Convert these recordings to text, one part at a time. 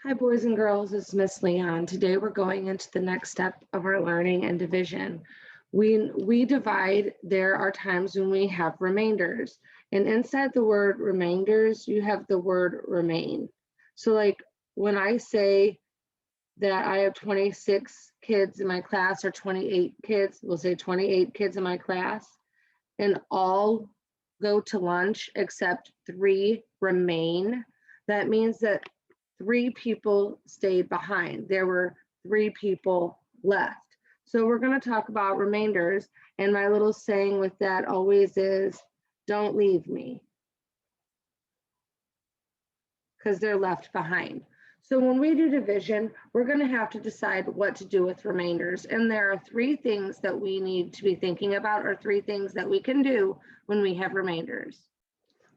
Hi, boys and girls. It's Miss Leon. Today we're going into the next step of our learning and division. We divide. There are times when we have remainders, and inside the word remainders, you have the word remain. So, like when I say that I have 26 kids in my class or 28 kids, we'll say 28 kids in my class, and all go to lunch except 3 remain. That means that 3 people stayed behind. There were 3 people left. So we're going to talk about remainders. And my little saying with that always is, don't leave me, because they're left behind. So when we do division, we're going to have to decide what to do with remainders. And there are 3 things that we need to be thinking about, or 3 things that we can do when we have remainders.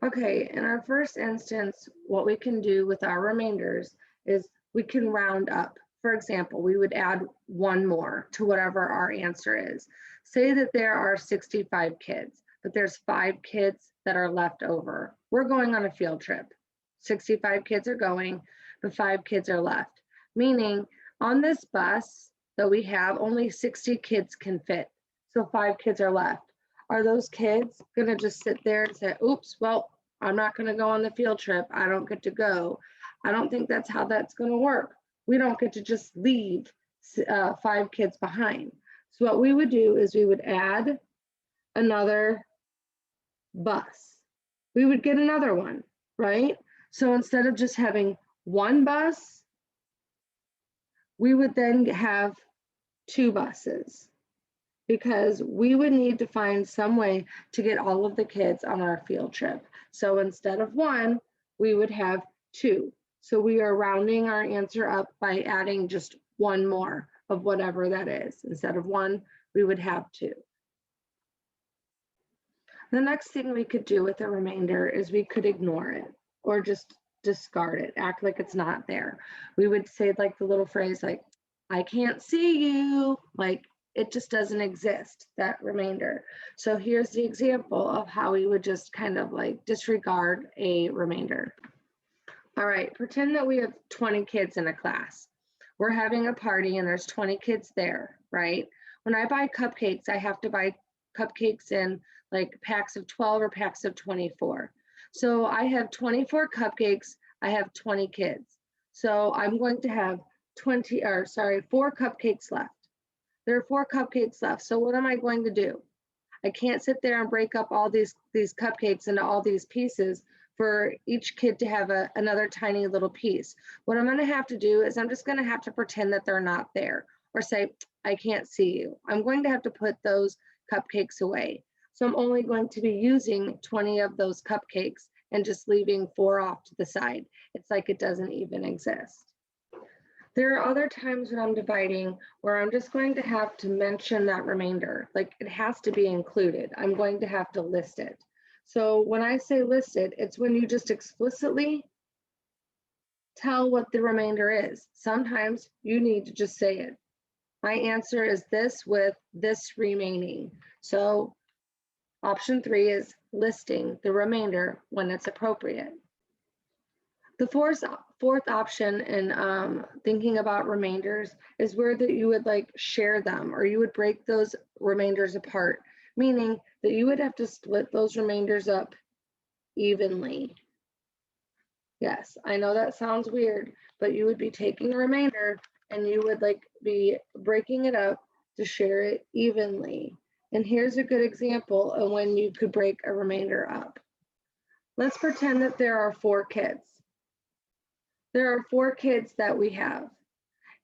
Okay, in our first instance, what we can do with our remainders is we can round up. For example, we would add 1 more to whatever our answer is. Say that there are 65 kids, but there's 5 kids that are left over. We're going on a field trip. 65 kids are going, but 5 kids are left. Meaning on this bus that we have, only 60 kids can fit. So 5 kids are left. Are those kids going to just sit there and say, oops, well, I'm not going to go on the field trip. I don't get to go. I don't think that's how that's going to work. We don't get to just leave 5 kids behind. So what we would do is we would add another bus. We would get another one, right? So instead of just having 1 bus, we would then have 2 buses, because we would need to find some way to get all of the kids on our field trip. So instead of 1, we would have 2. So we are rounding our answer up by adding just 1 more of whatever that is. Instead of 1, we would have 2. The next thing we could do with a remainder is we could ignore it or just discard it, act like it's not there. We would say like the little phrase like, I can't see you, like it just doesn't exist, that remainder. So here's the example of how we would just kind of like disregard a remainder. All right, pretend that we have 20 kids in a class. We're having a party and there's 20 kids there, right? When I buy cupcakes, I have to buy cupcakes in like packs of 12 or packs of 24. So I have 24 cupcakes, I have 20 kids. So I'm going to have 4 cupcakes left. There are 4 cupcakes left. So what am I going to do? I can't sit there and break up all these cupcakes into all these pieces for each kid to have another tiny little piece. What I'm going to have to do is I'm just going to have to pretend that they're not there, or say, I can't see you. I'm going to have to put those cupcakes away. So I'm only going to be using 20 of those cupcakes and just leaving 4 off to the side. It's like it doesn't even exist. There are other times when I'm dividing where I'm just going to have to mention that remainder, like it has to be included. I'm going to have to list it. So when I say listed, it's when you just explicitly tell what the remainder is. Sometimes you need to just say it. My answer is this with this remaining. So option 3 is listing the remainder when it's appropriate. The fourth option in thinking about remainders is where that you would like share them, or you would break those remainders apart, meaning that you would have to split those remainders up evenly. Yes, I know that sounds weird, but you would be taking a remainder and you would like be breaking it up to share it evenly. And here's a good example of when you could break a remainder up. Let's pretend that there are 4 kids. There are 4 kids that we have.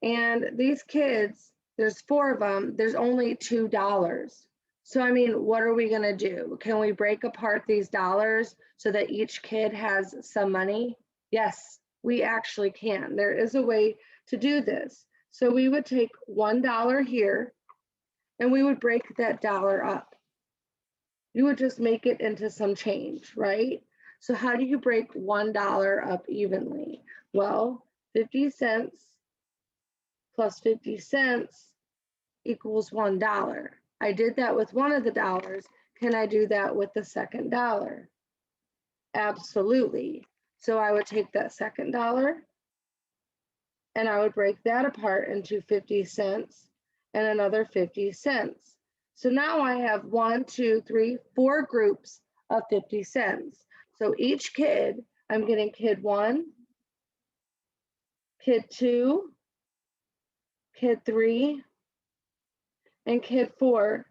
And these kids, there's 4 of them, there's only $2. So, I mean, what are we gonna do? Can we break apart these dollars so that each kid has some money? Yes, we actually can. There is a way to do this. So we would take $1 here and we would break that dollar up. You would just make it into some change, right? So how do you break $1 up evenly? Well, 50 cents plus 50 cents equals $1. I did that with one of the dollars. Can I do that with the second dollar? Absolutely. So I would take that second dollar and I would break that apart into 50 cents and another 50 cents. So now I have 1, 2, 3, 4 groups of 50 cents. So each kid, I'm getting kid 1, kid 2, kid 3, and kid 4.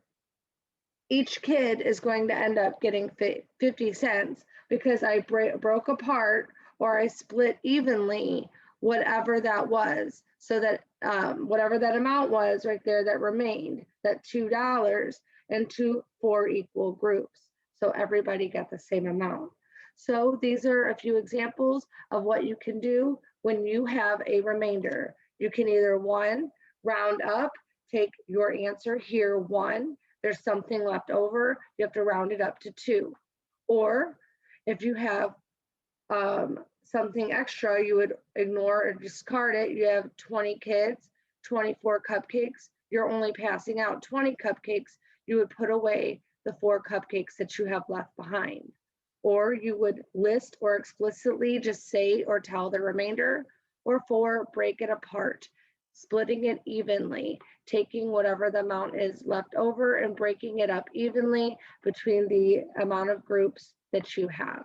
Each kid is going to end up getting 50 cents because I broke apart or I split evenly whatever that was, so that whatever that amount was right there that remained, that $2, into 4 equal groups. So everybody got the same amount. So these are a few examples of what you can do when you have a remainder. You can either, one, round up, take your answer here, 1, there's something left over, you have to round it up to 2. Or if you have something extra, you would ignore or discard it. You have 20 kids, 24 cupcakes, you're only passing out 20 cupcakes, you would put away the 4 cupcakes that you have left behind. Or you would list or explicitly just say or tell the remainder. Or 4, break it apart, splitting it evenly, taking whatever the amount is left over and breaking it up evenly between the amount of groups that you have.